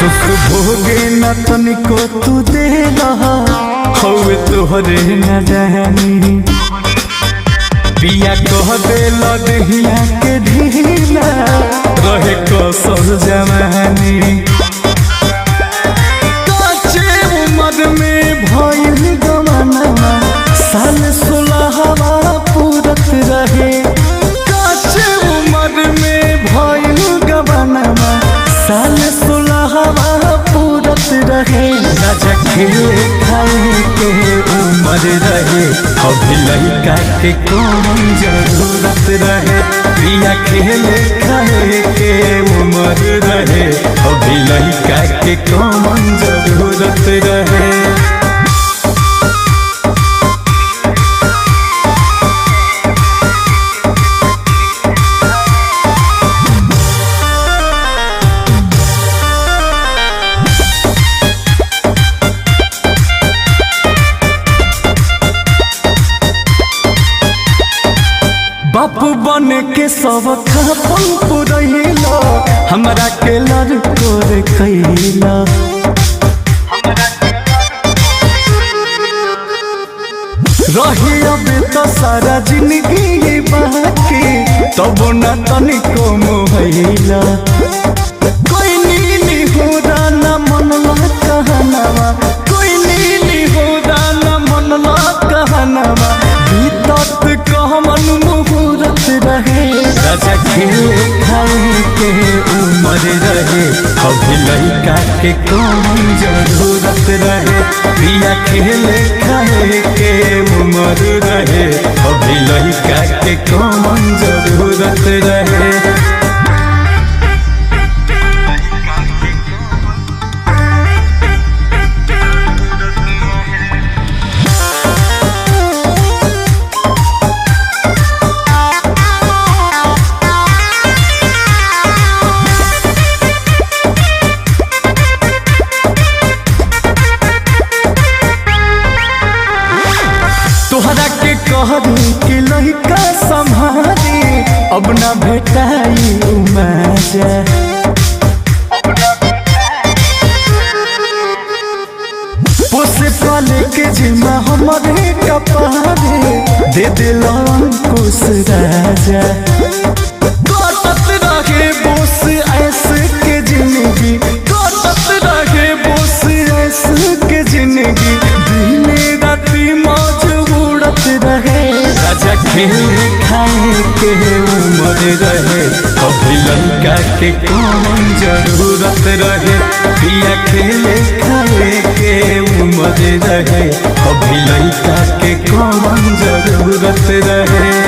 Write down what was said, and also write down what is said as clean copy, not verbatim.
सुख भोगे न तनिको तू दे हवे तोहरे न जानी पिया कह दे लदहिया के ढीला रहे कसर जवानी काचे उम्र में भइल गमनवा साल 16 पूरत रहे काचे उम्र में भइल गमनवा साल 16 पूरत रहे राजा खेले खाए के उम्र रहे अभी लड़का के कौन जरूरत रहे प्रिया खेले खाए के उम्र रहे अभी लड़का के कौन जरूरत रहे। बापू बन के सब खापन पुरैला हमरा के लड़को रे कैला रही अब तो सारा जिंदगी बाकी तब न तनिको मोहैला कोई नीली होदा न मनला कहनावा कोई नीली होदा न मनला कहनावा बीतत कहमन मुहूर्त रहे राजा खेले खाए के उम्र रहे अभी लड़का के कौन जरूरत रहे प्रिया खेले खाए के उम्र रहे अभी लड़का के कौन जरूरत रहे। तोहरा के कहरी कि लड़का संभाली अब न भेटाई मजा पोसे पाले के जिम्मा हमारे कपारे दे दिल अंकुश राजा कटत रहे बोस ऐसे के जिंदगी कटत रहे बोस ऐसे के जिंदगी दिन राती मौज उड़त रहे राजा खेले खाए के उम्र रहे अभी लड़का के कौन जरूरत रहे पिया खेले खाए के उम्र रहे अभी लड़का के कौन जरूरत रहे।